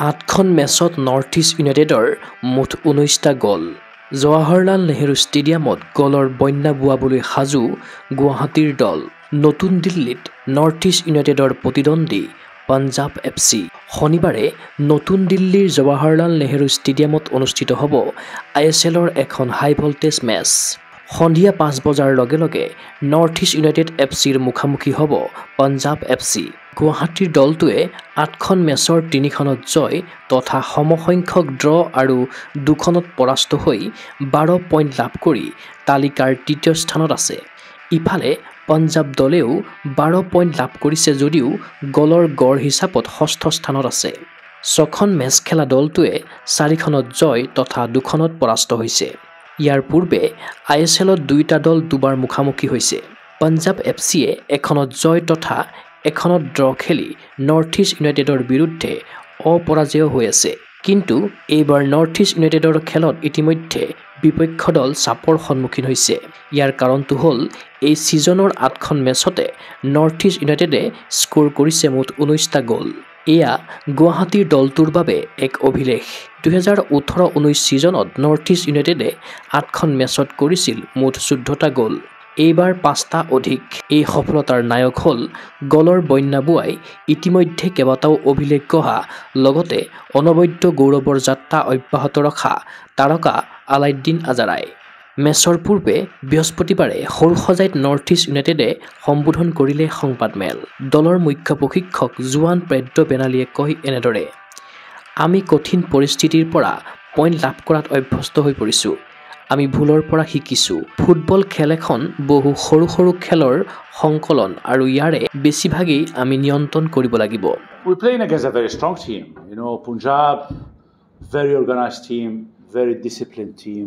8খন মেচত north east ইউনাইটেডৰ মুঠ 19টা গ'ল। জৱাহৰলাল নেহৰু ষ্টেডিয়ামত গ'লৰ বন্যা বুৱাবলৈ সাজু গুৱাহাটীৰ দল। নতুন দিল্লীত নৰ্থ ইষ্ট ইউনাইটেডৰ প্ৰতিদ্বন্দ্বী পাঞ্জাব এফচি। শনিবাৰে নতুন দিল্লীৰ জৱাহৰলাল নেহৰু ষ্টেডিয়ামত অনুষ্ঠিত হ'ব ISLৰ এখন হাই ভল্টেজ মেচ। সন্ধিয়া 5 বজাৰ লগে লগে নৰ্থ ইষ্ট ইউনাইটেড এফচিৰ মুখামুখি হ'ব পাঞ্জাব এফচি। গুৱাহাটীৰ দলটোৱে 8খন মেচৰ 3খনত জয় তথা সমসংখ্যক ড্ৰ আৰু 2খনত পৰাস্ত হৈ 12 পইণ্ট লাভ কৰি তালিকাৰ তৃতীয় স্থানত আছে। ইফালে পাঞ্জাব দলেও 12 পইণ্ট লাভ কৰিছে যদিও গ'লৰ গড় হিচাপত ষষ্ঠ স্থানত আছে। 6খন মেচ খেলা দলটোৱে 4খনত জয় তথা 2খনত পৰাস্ত হৈছে। ইয়াৰ পূৰ্বে ISLত 2টা দল দুবাৰ মুখামুখি হৈছে। পাঞ্জাব এফচিয়ে 1খনত জয় তথা 1খনত ড্ৰ খেলি নৰ্থ ইষ্ট ইউনাইটেডৰ বিৰুদ্ধে অপৰাজেয় হৈ আছে। কিন্তু এইবাৰ নৰ্থ ইষ্ট ইউনাইটেডৰ খেলত ইতিমধ্যে বিপক্ষ দল চাপৰ সন্মুখীন হৈছে। ইয়াৰ কাৰণটো হ'ল এই ছিজনৰ 8খন মেচতে নৰ্থ ইষ্ট ইউনাইটেডে স্ক'ৰ কৰিছে মুঠ 19টা গ'ল। এয়া গুৱাহাটীৰ দলটোৰ বাবে এক অভিলেখ। 2018-19 ছিজনত নৰ্থ ইষ্ট ইউনাইটেডে 8খন মেচত কৰিছিল মুঠ 14টা গ'ল। এইবাৰ 5টা অধিক। এই সফলতাৰ নায়ক হ'ল গ'লৰ বন্যা বুৱাই ইতিমধ্যে কেইবাটাও অভিলেখ গঢ়া লগতে অনবদ্য গৌৰৱৰ যাত্ৰা অব্যাহত ৰখা তাৰকা আলাউদ্দিন আজাৰাই। মেচৰ পূৰ্বে বৃহস্পতিবাৰে সৰুসজাইত নৰ্থ ইষ্ট ইউনাইটেডে সম্বোধন কৰিলে সংবাদমেল। দলৰ মুখ্য প্ৰশিক্ষক জোৱান পেড্ৰ বেনালীয়ে কয় এনেদৰে, আমি কঠিন পৰিস্থিতিৰ পৰা পইণ্ট লাভ কৰাত অভ্যস্ত হৈ পৰিছোঁ। আমি ভুলৰ পৰা শিকিছোঁ। ফুটবল খেল এখন বহু সৰু সৰু খেলৰ সংকলন আৰু ইয়াৰে বেছিভাগেই আমি নিয়ন্ত্ৰণ কৰিব লাগিব। We're playing against a very strong team. Punjab, very organized team, very disciplined team.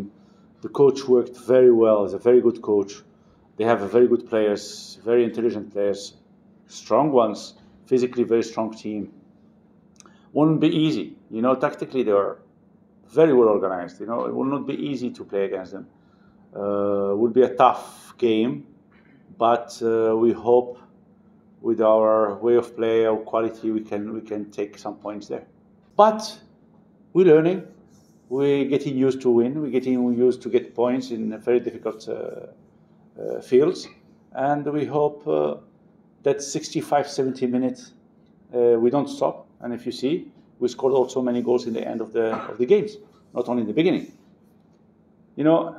The coach worked very well. He's a very good coach. They have very good players, very intelligent players, strong ones, physically very strong team. Wouldn't be easy. Tactically they are very well organized. It will not be easy to play against them. Would be a tough game, but we hope with our way of play, our quality, we can take some points there. But we're learning. We're getting used to win. We're getting used to get points in very difficult fields, and we hope that 65-70 minutes we don't stop. And if you see, we scored also many goals in the end of the games, not only in the beginning.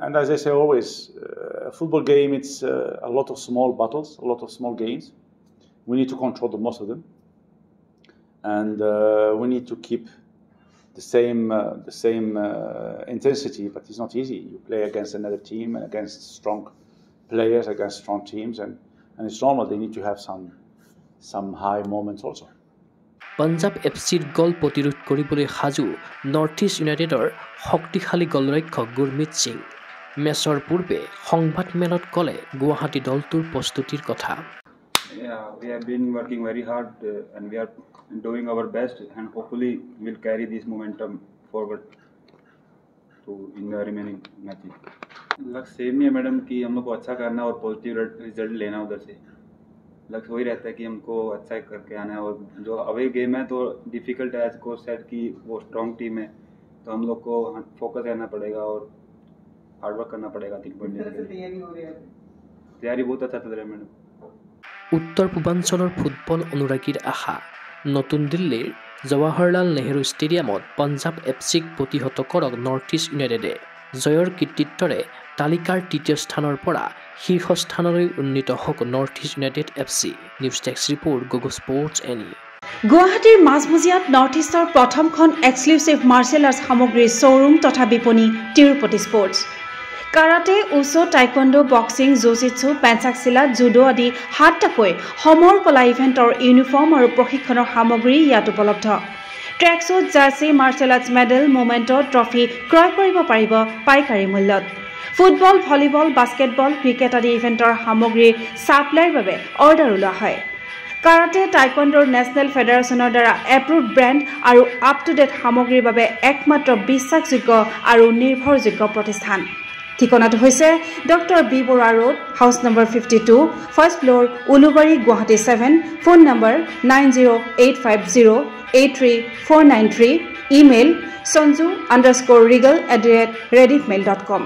And as I say always, a football game, it's a lot of small battles, a lot of small games. We need to control most of them, and we need to keep the same intensity. But it's not easy. You play against another team and against strong players, against strong teams, and it's normal. They need to have some high moments also. Punjab এফচিৰ গ'ল প্ৰতিৰোধ কৰিবলৈ সাজু north east ইউনাইটেডৰ শক্তিশালী গ'লৰক্ষক গুৰমিত সিং। মেচৰ পূৰ্বে সংবাদমেলত ক'লে গুৱাহাটী দলটোৰ প্ৰস্তুতিৰ কথা। We have been working very hard and we are doing our best, and hopefully we'll carry this momentum forward to in the remaining matches. लक्ष्य सेम ही है मैडम कि हम लोग को अच्छा करना है और पॉजिटिव रिजल्ट लेना उधर से। लक्ष्य वही रहता है कि हमको अच्छा करके आना है, और जो अवे गेम है तो डिफिकल्ट है, एज कोच सेड कि वो स्ट्रॉन्ग टीम है, तो हम लोग को फोकस रहना पड़ेगा और हार्डवर्क करना पड़ेगा। तैयारी बहुत अच्छा चल रहा है मैडम। উত্তৰ পূৰ্বাঞ্চলৰ ফুটবল অনুৰাগীৰ আশা নতুন দিল্লীৰ জৱাহৰলাল নেহৰু ষ্টেডিয়ামত পাঞ্জাব এফচিক প্ৰতিহত কৰক নৰ্থ ইষ্ট ইউনাইটেডে। জয়ৰ কৃতিত্বৰে তালিকাৰ তৃতীয় স্থানৰ পৰা শীৰ্ষ স্থানলৈ উন্নীত হওক North East United FC. News desk report Gogo Sports এনি। গুৱাহাটীৰ মাজমজিয়াত নৰ্থ ইষ্টৰ প্ৰথমখন এক্সক্লুচিভ মাৰ্চেল আৰ্টছ সামগ্ৰীৰ শ্ব'ৰুম তথা বিপণী Tirupati Sports. Karate, wushu, taekwondo, boxing, jujitsu, pencak silat, judo আদি 7টাকৈ সমৰ কলা ইভেণ্টৰ ইউনিফৰ্ম আৰু প্ৰশিক্ষণৰ সামগ্ৰী ইয়াত উপলব্ধ। Tracksuit, jersey, martial arts medal, memento, trophy ক্ৰয় কৰিব পাৰিব পাইকাৰী মূল্যত। ফুটবল, ভলীবল, বাস্কেটবল, ক্ৰিকেট আদি ইভেণ্টৰ সামগ্ৰীৰ ছাপ্লাইৰ বাবে অৰ্ডাৰ ওলোৱা হয়। কাৰাটে, টাইকোৱাণ্ডোৰ নেশ্যনেল ফেডাৰেশ্যনৰ দ্বাৰা এপ্ৰুভড ব্ৰেণ্ড আৰু আপ টু ডেট সামগ্ৰীৰ বাবে একমাত্ৰ বিশ্বাসযোগ্য আৰু নিৰ্ভৰযোগ্য প্ৰতিষ্ঠান। ঠিকনাটো হৈছে doctor B Barua road, house number 52, first floor, Ulubari, Guwahati 7। Phone number 908508 83493, email sanju_regal@rediffmail.com.